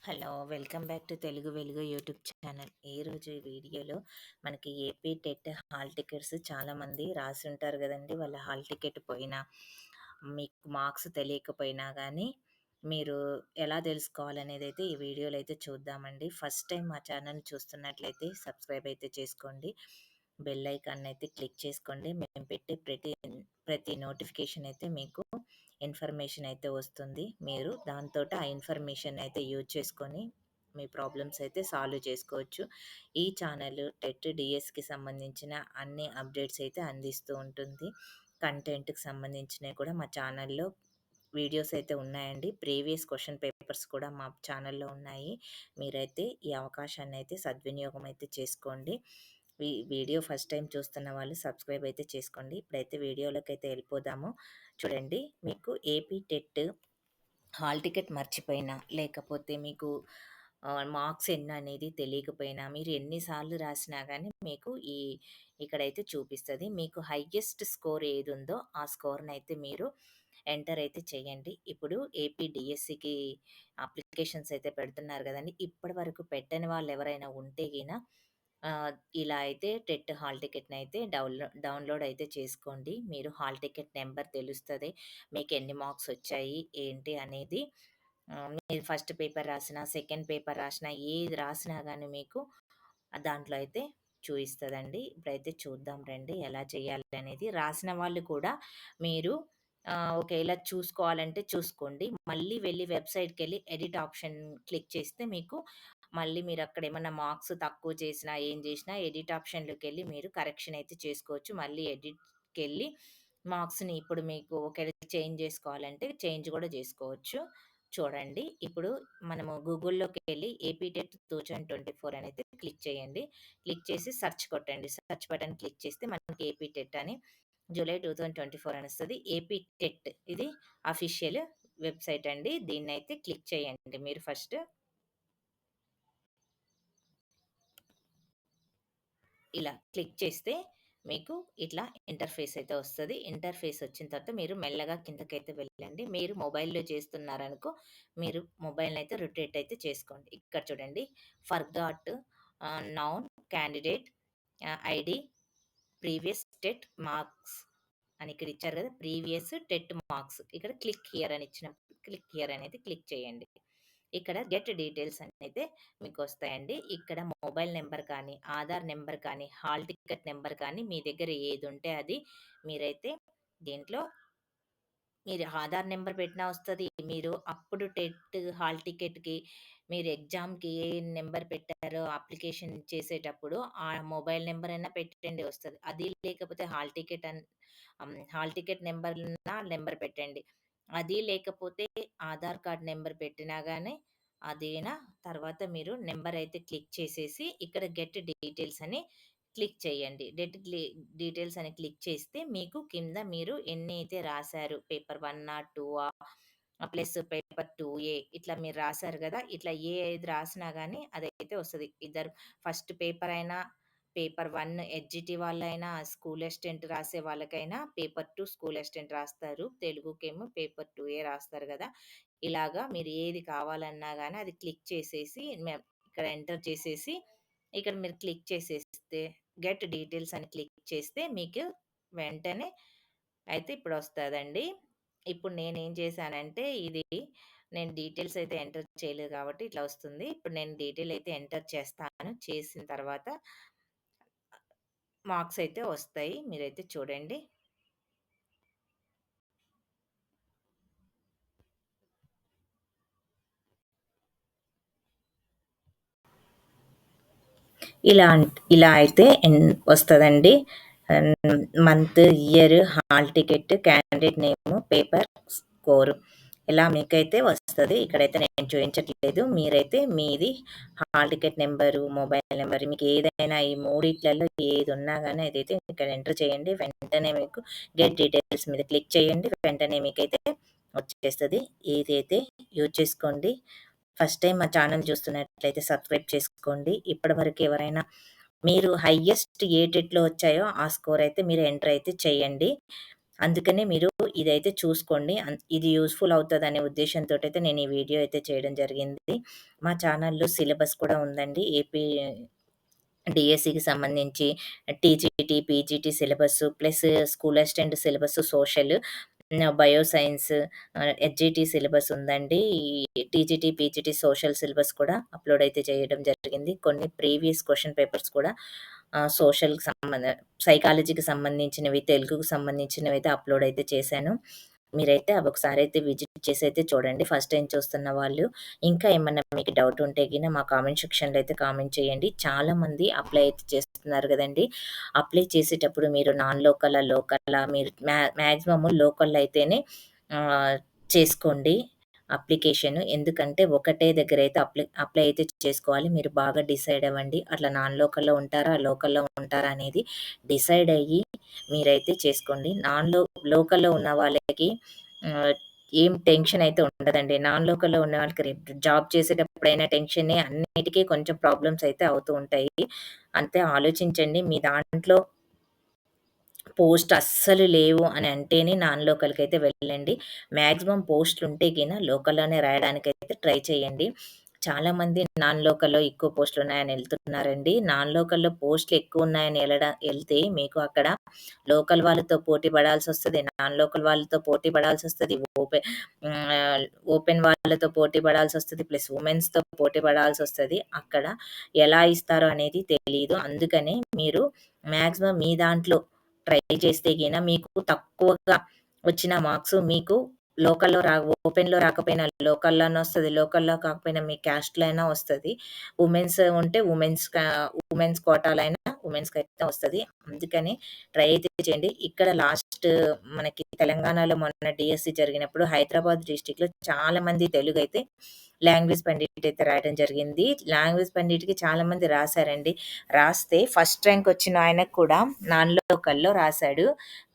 Hello! Welcome back to Telugu వెలుగు YouTube channel. ఈరోజు ఈ వీడియోలో మనకి ఏపీ టెట్ హాల్ టికెట్స్ చాలామంది రాసుంటారు గదండీ! వాళ్ళ హాల్ టికెట్ పోయినా, మీకు మార్క్స్ తెలియకపోయినా గానీ, మీరు ఎలా తెలుసుకోవాలనేదైతే ఈ వీడియోలో అయితే చూద్దామండి. ఫస్ట్ టైం మా ఛానల్‌ని చూస్తున్నట్లయితే సబ్స్క్రైబ్ అయితే చేసుకోండి. బెల్ ఐకాన్ అయితే క్లిక్ చేసుకోండి. మేము పెట్టే ప్రతి నోటిఫికేషన్ అయితే మీకు ఇన్ఫర్మేషన్ అయితే వస్తుంది. మీరు దాంతోటి ఆ ఇన్ఫర్మేషన్ అయితే యూజ్ చేసుకొని మీ ప్రాబ్లమ్స్ అయితే సాల్వ్ చేసుకోవచ్చు. ఈ ఛానల్ టెట్, డిఎస్‌కి సంబంధించిన అన్ని అప్డేట్స్ అయితే అందిస్తూ ఉంటుంది. కంటెంట్‌కి సంబంధించినవి కూడా మా ఛానల్‌లో వీడియోస్ అయితే ఉన్నాయండి. ప్రీవియస్ క్వెషన్ పేపర్స్ కూడా మా ఛానల్‌లో ఉన్నాయి. మీరైతే ఈ అవకాశాన్ని అయితే సద్వినియోగం అయితే చేసుకోండి. వీడియో ఫస్ట్ టైం చూస్తున్న వాళ్ళు సబ్స్క్రైబ్ అయితే చేసుకోండి. ఇప్పుడైతే వీడియోలోకైతే వెళ్ళిపోదాము. చూడండి, మీకు ఏపీ టెట్ హాల్ టికెట్ మర్చిపోయినా, లేకపోతే మీకు మార్క్స్ ఎన్ననేది తెలియకపోయినా, మీరు ఎన్ని సార్లు రాసినా గానీ మీకు ఇక్కడైతే చూపిస్తది. మీకు హైయెస్ట్ స్కోర్ ఏదుందో ఆ స్కోర్‌నైతే మీరు ఎంటర్ అయితే చేయండి. ఇప్పుడు ఏపీ డీఎస్సీకి అప్లికేషన్స్ అయితే పెడుతున్నారు గదండీ! ఇప్పటి వరకు పెట్టని వాళ్ళెవరైనా ఉంటే గిన ఆహ్, ఇలా అయితే టెట్ హాల్ టికెట్‌నయితే డౌన్‌లోడ్ అయితే చేసుకోండి. మీరు హాల్ టికెట్ నెంబర్ తెలుస్తది. మీకెన్ని మార్క్స్ వచ్చాయి, ఏంటి అనేది. మీరు ఫస్ట్ పేపర్ రాసినా, సెకండ్ పేపర్ రాసినా, ఏది రాసినా గానీ మీకు దాంట్లో అయితే చూయిస్తదండి. ఇప్పుడైతే చూద్దాం రండి ఎలా చేయాలి అనేది. రాసిన వాళ్ళు కూడా మీరు ఒకేళ చూసుకోవాలంటే చూసుకోండి. మళ్ళీ వెళ్లి వెబ్‌సైట్‌కెళ్ళి ఎడిట్ ఆప్షన్ క్లిక్ చేస్తే మీకు మళ్ళీ మీరక్కడ ఏమన్నా మార్క్స్ తక్కువ చేసినా, ఏం చేసినా ఎడిట్ ఆప్షన్‌లోకెళ్ళి మీరు కరెక్షన్ అయితే చేసుకోవచ్చు. మళ్ళీ ఎడిట్‌కెళ్ళి మార్క్స్‌ని ఇప్పుడు మీకు ఒకవేళ చేంజ్ చేసుకోవాలంటే చేంజ్ కూడా చేసుకోవచ్చు. చూడండి, ఇప్పుడు మనము గూగుల్‌లోకెళ్ళి ఏపీ టెట్ 2024 అనైతే క్లిక్ చేయండి. క్లిక్ చేసి సెర్చ్ కొట్టండి. సెర్చ్ బటన్ క్లిక్ చేస్తే మనకి ఏపీ టెట్ అని జూలై 2024 అని వస్తది. ఏపీ టెట్ ఇది అఫీషియల్ వెబ్‌సైట్ అండి. దీన్నైతే క్లిక్ చేయండి మీరు ఫస్ట్. ఇలా క్లిక్ చేస్తే మీకు ఇట్లా ఇంటర్ఫేస్ అయితే వస్తది. ఇంటర్ఫేస్ వచ్చిన తర్వాత మీరు మెల్లగా కిందకైతే వెళ్ళండి. మీరు మొబైల్‌లో చేస్తున్నారనుకో, మీరు మొబైల్‌నైతే రొటేట్ అయితే చేసుకోండి. ఇక్కడ చూడండి, forgot noun candidate ID previous TET marks అని ఇక్కడ ఇచ్చారు కదా! Previous TET marks. ఇక్కడ క్లిక్ హియర్ అని ఇచ్చినప్పుడు క్లిక్ హియర్ అనేది క్లిక్ చేయండి. ఇక్కడ గెట్ డీటెయిల్స్ అనైతే మీకొస్తాయండి. ఇక్కడ మొబైల్ నంబర్ కానీ, ఆధార్ నంబర్ కానీ, హాల్ టికెట్ నంబర్ కానీ మీ దగ్గర ఏదుంటే అది మీరైతే దీంట్లో మీరు ఆధార్ నంబర్ పెట్టినా వస్తది. మీరు అప్పుడు టెట్ హాల్ టికెట్‌కి మీరు ఎగ్జామ్‌కి ఏ నంబర్ పెట్టారో అప్లికేషన్ చేసేటప్పుడు ఆ మొబైల్ నంబర్ అయినా పెట్టండి వస్తది. అది లేకపోతే హాల్ టికెట్ నంబర్ పెట్టండి. అది లేకపోతే ఆధార్ కార్డ్ నంబర్ పెట్టినా గాని అదేనా తర్వాత మీరు నంబర్ అయితే క్లిక్ చేసేసి ఇక్కడ గెట్ డీటెయిల్స్ అని క్లిక్ చేయండి. డీటెయిల్స్ అని క్లిక్ చేస్తే మీకు కింద మీరు ఎన్నైతే రాసారు పేపర్ 1 2 ప్లస్ పేపర్ 2 ఇట్లా మీరు రాసారు గదా! ఇట్లా ఏది రాసినా గాని అదైతే వస్తది. ఫస్ట్ పేపర్ అయినా, పేపర్ 1 ఎడ్జిటి వాళ్ళైనా, స్కూల్ అసిస్టెంట్ రాసే వాళ్ళకైనా, పేపర్ 2 స్కూల్ అసిస్టెంట్ రాస్తారు. తెలుగుకేమో పేపర్ 2 రాస్తారు గదా! ఇలాగా మీరు ఏది కావాలన్నా గాని అది క్లిక్ చేసేసి ఇక్కడ ఎంటర్ చేసేసి ఇక్కడ మీరు క్లిక్ చేసేస్తే గెట్ డీటెయిల్స్ అని క్లిక్ చేస్తే మీకు వెంటనే అయితే ఇప్పుడొస్తదండి. ఇప్పుడు నేనేం చేశానంటే నేను డీటెయిల్స్ అయితే ఎంటర్ చేయలేదు కాబట్టి ఇట్లా వస్తుంది. ఇప్పుడు నేను డీటెయిల్ అయితే ఎంటర్ చేస్తాను. చేసిన తర్వాత మార్క్స్ అయితే వస్తాయి. మీరైతే చూడండి. ఇలా ఇలా అయితే వస్తదండి. Month, year, hall ticket, candidate నేము, పేపర్, స్కోరు ఇలా మీకైతే వస్తది. ఇక్కడైతే నేను చూయించట్లేదు. మీరైతే మీది hall ticket number, mobile number మీకు ఏదైనా ఈ మూడిట్లలో ఏదున్నా గాని అదైతే ఇక్కడ ఎంటర్ చేయండి. వెంటనే మీకు గెట్ డీటెయిల్స్ మీద క్లిక్ చేయండి. వెంటనే మీకైతే వచ్చేస్తది. ఏదైతే యూజ్ చేసుకోండి. ఫస్ట్ టైమ్ మా ఛానల్ చూస్తున్నట్లయితే సబ్స్క్రైబ్ చేసుకోండి. ఇప్పటివరకు ఎవరైనా మీరు హైయెస్ట్ ఏ టెట్‌లో వచ్చాయో ఆ స్కోర్ అయితే మీరు ఎంటర్ అయితే చేయండి. అందుకనే మీరు ఇదైతే చూసుకోండి. ఇది యూజ్‌ఫుల్ అవుతదనే ఉద్దేశంతోటైతే నేను ఈ వీడియో అయితే చేయడం జరిగింది. మా ఛానల్‌లో సిలబస్ కూడా ఉందండి. డీఎస్సీకి సంబంధించి TGT, PGT syllabus plus school assistant syllabus social, bio science, HGT syllabus ఉందండి. ఈ టీజీటీ, పీజీటీ సోషల్ సిలబస్ కూడా అప్‌లోడ్ అయితే చేయడం జరిగింది. కొన్ని ప్రీవియస్ క్వెషన్ పేపర్స్ కూడా సోషల్‌కి సైకాలజీకి సంబంధించినవి, తెలుగుకి సంబంధించినవైతే అప్‌లోడ్ అయితే చేశాను. మీరైతే అవి ఒకసారైతే విజిట్ చేసైతే చూడండి. ఫస్ట్ టైమ్ చూస్తున్న వాళ్ళు. ఇంకా ఏమన్నా మీకు డౌట్ ఉంటే గిన మా కామెంట్ సెక్షన్‌లో అయితే కామెంట్ చేయండి. చాలామంది అప్లై అయితే చేస్తున్నారు గదండీ! అప్లై చేసేటప్పుడు మీరు నాన్ లోకలా, లోకలా మీరు మాక్సిమము లోకల్‌లో అయితేనే ఆహ్, చేసుకోండి అప్లికేషను. ఎందుకంటే ఒకటే దగ్గరైతే అప్లై అయితే చేసుకోవాలి. మీరు బాగా డిసైడ్ అవ్వండి. అట్లా నాన్ లోకల్‌లో ఉంటారా? లోకల్‌లో ఉంటారా? అనేది డిసైడ్ అయ్యి మీరైతే చేసుకోండి. లోకల్‌లో ఉన్న వాళ్ళకి ఆహ్, ఏం టెన్షన్ అయితే ఉండదండి. నాన్ లోకల్‌లో ఉన్న వాళ్ళకి రేపు జాబ్ చేసేటప్పుడైనా టెన్షనే, అన్నిటికి కొంచెం ప్రాబ్లమ్స్ అయితే అవుతూ ఉంటాయి. అంతే ఆలోచించండి. మీ దాంట్లో పోస్ట్ అస్సలు లేవు అని అంటేనే నాన్ లోకల్‌కైతే వెళ్ళండి. మాక్సిమం పోస్ట్‌లుంటే గిన లోకల్‌లోనే రాయడానికైతే ట్రై చేయండి. చాలామంది నాన్ లోకల్‌లో ఎక్కువ పోస్ట్‌లున్నాయని ఎళ్తున్నారండి. నాన్ లోకల్‌లో పోస్ట్‌లు ఎక్కువున్నాయని ఎళ్తే మీకు అక్కడ లోకల్ వాళ్ళతో పోటీ పడాల్సొస్తది. నాన్ లోకల్ వాళ్ళతో పోటీ పడాల్సొస్తది. ఆహ్, ఓపెన్ వాళ్ళతో పోటీ పడాల్సొస్తది. ప్లస్ వుమెన్స్‌తో పోటీ పడాల్సొస్తది. అక్కడ ఎలా ఇస్తారో అనేది తెలీదు. అందుకనే మీరు మాక్సిమం మీ దాంట్లో ట్రై చేస్తే గిన మీకు తక్కువగా వచ్చిన మార్క్స్ మీకు ఓపెన్‌లో రాకపోయినా లోకల్‌లోనే వస్తది. లోకల్‌లో కాకపోయినా మీ క్యాస్ట్‌లో అయినా వస్తది. వుమెన్స్ ఉంటే వుమెన్స్ కోటాలో అయినా వుమెన్స్‌కైతే వస్తది. అందుకని ట్రై అయితే చేయండి. ఇక్కడ లాస్ట్ మనకి తెలంగాణలో మొన్న డీఎస్సీ జరిగినప్పుడు హైదరాబాద్ డిస్ట్రిక్ట్‌లో చాలా మంది తెలుగైతే లాంగ్వేజ్ పండిట్ అయితే రాయడం జరిగింది. లాంగ్వేజ్ పండిట్‌కి చాలా మంది రాసారండి. రాస్తే ఫస్ట్ ర్యాంక్ వచ్చిన ఆయనకు కూడా నాన్ లోకల్‌లో రాసాడు.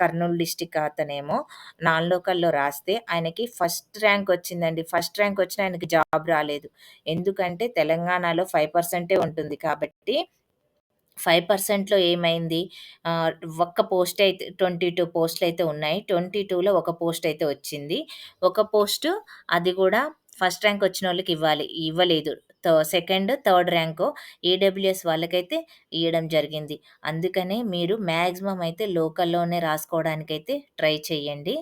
కర్నూలు డిస్ట్రిక్ట్ అతనేమో నాన్ లోకల్‌లో రాస్తే ఆయనకి ఫస్ట్ ర్యాంక్ వచ్చిందండి. ఫస్ట్ ర్యాంక్ వచ్చినా ఆయనకి జాబ్ రాలేదు. ఎందుకంటే తెలంగాణలో 5% ఉంటుంది కాబట్టి 5%లో ఏమైంది, ఆహ్, ఒక్క పోస్టే అయితే 22 పోస్టులయితే ఉన్నాయి. 22లో ఒక పోస్ట్ అయితే వచ్చింది. ఒక పోస్టు అది గూడా ఫస్ట్ ర్యాంక్ వచ్చినోళ్ళకి ఇవ్వాలి. ఇవ్వలేదు. సెకండ్, థర్డ్ ర్యాంకో ఈడబ్ల్యూఎస్ వాళ్ళకైతే ఇయ్యడం జరిగింది. అందుకనే మీరు మాక్సిమం అయితే లోకల్‌లోనే రాసుకోవడానికైతే ట్రై చేయండి.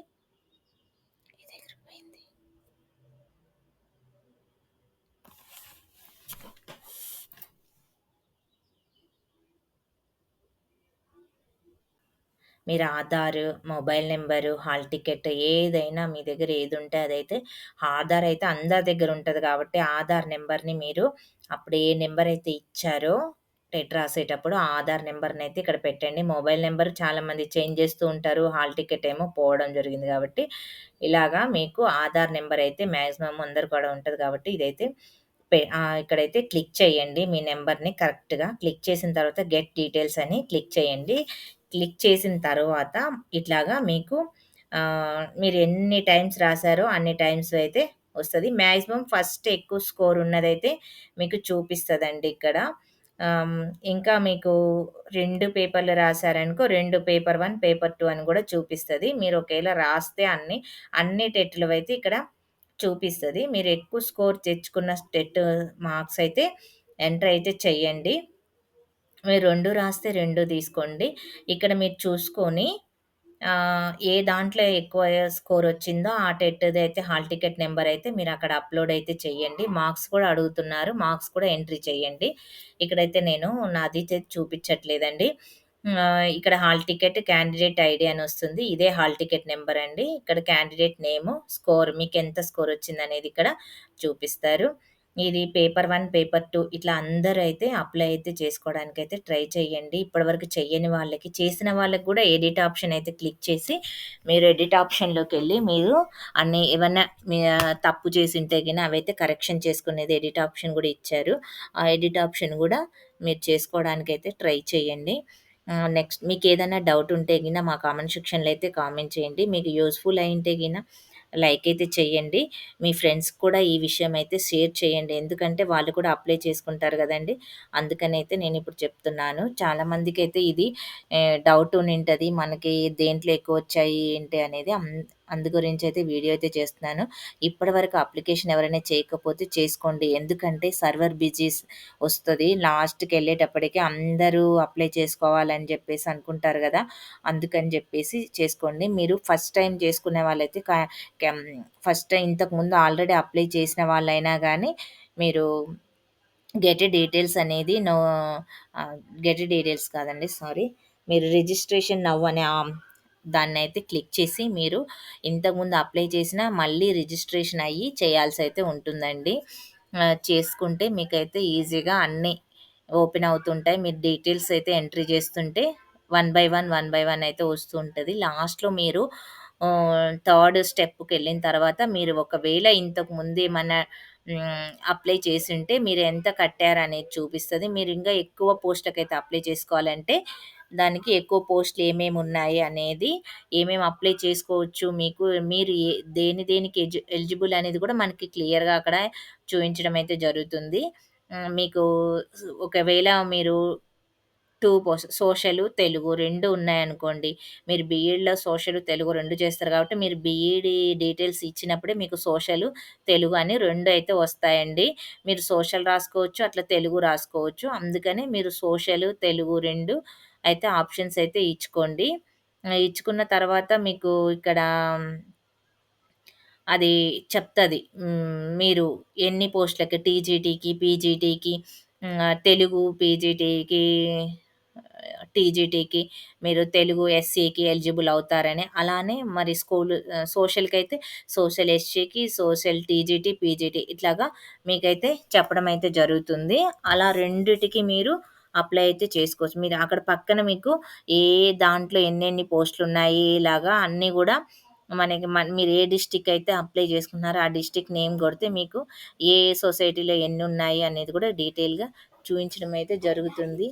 మీరు Aadhaar, mobile number, hall ticket ఏదైనా మీ దగ్గర ఏదుంటే అదైతే ఆధార్ అయితే అందరి దగ్గర ఉంటది కాబట్టి ఆధార్ నంబర్‌ని మీరు అప్పుడు ఏ నంబర్ అయితే ఇచ్చారో టెట్ రాసేటప్పుడు ఆ ఆధార్ నంబర్‌నైతే ఇక్కడ పెట్టండి. మొబైల్ నంబర్ చాలామంది చేంజ్ చేస్తూ ఉంటారు. హాల్ టికెట్ ఏమో పోవడం జరిగింది కాబట్టి ఇలాగా మీకు ఆధార్ నంబర్ అయితే మాక్సిమం అందరికి కూడా ఉంటది కాబట్టి ఇదైతే ఇక్కడైతే క్లిక్ చేయండి. మీ నంబర్‌ని కరెక్ట్‌గా క్లిక్ చేసిన తర్వాత గెట్ డీటెయిల్స్ అని క్లిక్ చేయండి. క్లిక్ చేసిన తర్వాత ఇట్లాగా మీకు మీరు ఎన్ని టైమ్స్ రాసారో అన్ని టైమ్స్ అయితే వస్తది. మాక్సిమం ఫస్ట్ ఎక్కువ స్కోర్ ఉన్నదైతే మీకు చూపిస్తదండి ఇక్కడ. ఆహ్, ఇంకా మీకు 2 పేపర్‌లు రాసారనుకో 2 పేపర్ 1, పేపర్ 2 అని గూడా చూపిస్తది. మీరు ఒకేళ రాస్తే అన్ని టెట్‌లవైతే ఇక్కడ చూపిస్తది. మీరు ఎక్కువ స్కోర్ తెచ్చుకున్న మార్క్స్ అయితే ఎంటర్ అయితే చెయ్యండి. మీరు 2 రాస్తే 2 తీసుకోండి. ఇక్కడ మీరు చూసుకొని ఏ దాంట్లో ఎక్కువ స్కోరొచ్చిందో ఆ టెట్‌దయితే హాల్ టికెట్ నంబరయితే మీరక్కడ అప్‌లోడ్ అయితే చెయ్యండి. మార్క్స్ కూడా అడుగుతున్నారు. మార్క్స్ కూడా ఎంట్రీ చేయండి. ఇక్కడైతే నేను నాది చూపిచ్చట్లేదండి. ఇక్కడ హాల్ టికెట్ క్యాండిడేట్ ఐడీ అనొస్తుంది. ఇదే హాల్ టికెట్ నంబరండి. ఇక్కడ క్యాండిడేట్ నేము, స్కోర్ మీకెంత స్కోరొచ్చిందనేది ఇక్కడ చూపిస్తారు. ఇది పేపర్ 1, పేపర్ 2 ఇట్లా అందరూ అయితే అప్లై అయితే చేసుకోవడానికైతే ట్రై చేయండి. ఇప్పటివరకు చెయ్యని వాళ్ళకి, చేసిన వాళ్ళకి గూడా ఎడిట్ ఆప్షన్ అయితే క్లిక్ చేసి, మీరు ఎడిట్ ఆప్షన్‌లోకెళ్ళి మీరు ఏవన్నా తప్పు చేసుంటే గిన అవైతే కరెక్షన్ చేసుకునేది ఎడిట్ ఆప్షన్ గూడా ఇచ్చారు. ఆ ఎడిట్ ఆప్షన్ గూడా మీరు చేసుకోవడానికైతే ట్రై చేయండి. నెక్స్ట్ మీకేదైనా డౌట్ ఉంటే గిన మా కామెంట్ సెక్షన్‌లో అయితే కామెంట్ చేయండి. మీకు యూజ్‌ఫుల్ అయింటే గిన లైక్ అయితే చేయండి. మీ ఫ్రెండ్స్‌కి కూడా ఈ విషయం అయితే షేర్ చేయండి. ఎందుకంటే వాళ్ళు కూడా అప్లై చేసుకుంటారు గదండీ! అందుకనైతే నేనిప్పుడు చెప్తున్నాను. చాలామందికైతే ఇది డౌట్ ఉండింటది. మనకి దేంట్లో ఎక్కువొచ్చాయి ఏంటి అనేది అందు గురించైతే వీడియో అయితే చేస్తున్నాను. ఇప్పటివరకు అప్లికేషన్ ఎవరైనా చేయకపోతే చేసుకోండి. ఎందుకంటే సర్వర్ బిజీస్ వస్తది. లాస్ట్‌కెళ్ళేటప్పటికి అందరూ అప్లై చేసుకోవాలని జెప్పేసి అనుకుంటారు గదా! అందుకని జెప్పేసి చేసుకోండి. మీరు ఫస్ట్ టైమ్ చేసుకునే వాళ్ళైతే కెం ఫస్ట్ ఇంతకుముందు ఆల్రెడీ అప్లై చేసిన వాళ్ళైనా గానీ మీరు గెట్ డీటెయిల్స్ అనేది ఆహ్, గెట్ డీటెయిల్స్ కాదండి, సారీ. మీరు రిజిస్ట్రేషన్ నౌ అనే దాన్నైతే క్లిక్ చేసి మీరు ఇంతకుముందు అప్లై చేసినా మళ్ళీ రిజిస్ట్రేషన్ అయ్యి చేయాల్సయితే ఉంటుందండి. చేసుకుంటే మీకైతే ఈజీగా అన్నీ ఓపెన్ అవుతుంటాయి. మీరు డీటెయిల్స్ అయితే ఎంట్రీ చేస్తుంటే వన్ బై వన్ అయితే వస్తూ ఉంటది. లాస్ట్‌లో మీరు థర్డ్ స్టెప్‌కెళ్ళిన తర్వాత మీరు ఒకవేళ ఇంతకు ముందేమన్నా అప్లై చేసుంటే మీరు ఎంత కట్టారనేది చూపిస్తది. మీరు ఇంకా ఎక్కువ పోస్ట్‌లకైతే అప్లై చేసుకోవాలంటే, దానికి ఎక్కువ పోస్ట్‌లు ఏమేమున్నాయి అనేది, ఏమేమి అప్లై చేసుకోవచ్చు, మీరు దేనికి ఎలిజిబుల్ అనేది కూడా మనకి క్లియర్‌గా అక్కడ చూయించడం అయితే జరుగుతుంది. మీకు ఒకవేళ మీరు 2 సోషలు, తెలుగు 2 ఉన్నాయనుకోండి. మీరు బీఈడీలో సోషలు, తెలుగు 2 చేస్తారు కాబట్టి మీరు బీఈడీ డీటెయిల్స్ ఇచ్చినప్పుడే మీకు సోషలు, తెలుగు అని 2 అయితే వస్తాయండి. మీరు సోషల్ రాసుకోవచ్చు, అట్లా తెలుగు రాసుకోవచ్చు. అందుకని మీరు సోషలు, తెలుగు 2 అయితే ఆప్షన్స్ అయితే ఇచ్చుకోండి. ఇచ్చుకున్న తర్వాత మీకు ఇక్కడ అది చెప్తది. మీరు ఎన్ని పోస్ట్‌లకి టీజీటీకి, పీజీటీకి, తెలుగు పీజీటీకి, టీజీటీకి మీరు తెలుగు ఎస్సీకి ఎలిజిబుల్ అవుతారని. అలానే మరి సోషల్‌కైతే సోషల్ ఎస్సీకి, సోషల్ టీజీటీ, పీజీటీ ఇట్లాగా మీకైతే చెప్పడం అయితే జరుగుతుంది. అలా రెండిటికి మీరు అప్లై అయితే చేసుకోవచ్చు. మీరు అక్కడ పక్కన మీకు ఏ దాంట్లో ఎన్నెన్ని పోస్టులున్నాయి ఇలాగా అన్నీ గూడా మనకి మీరు ఏ డిస్ట్రిక్ట్ అయితే అప్లై చేసుకున్నారో ఆ డిస్ట్రిక్ట్ నేమ్ కొడితే మీకు ఏ సొసైటీలో ఎన్నున్నాయి అనేది కూడా డీటెయిల్‌గా చూయించడం అయితే జరుగుతుంది.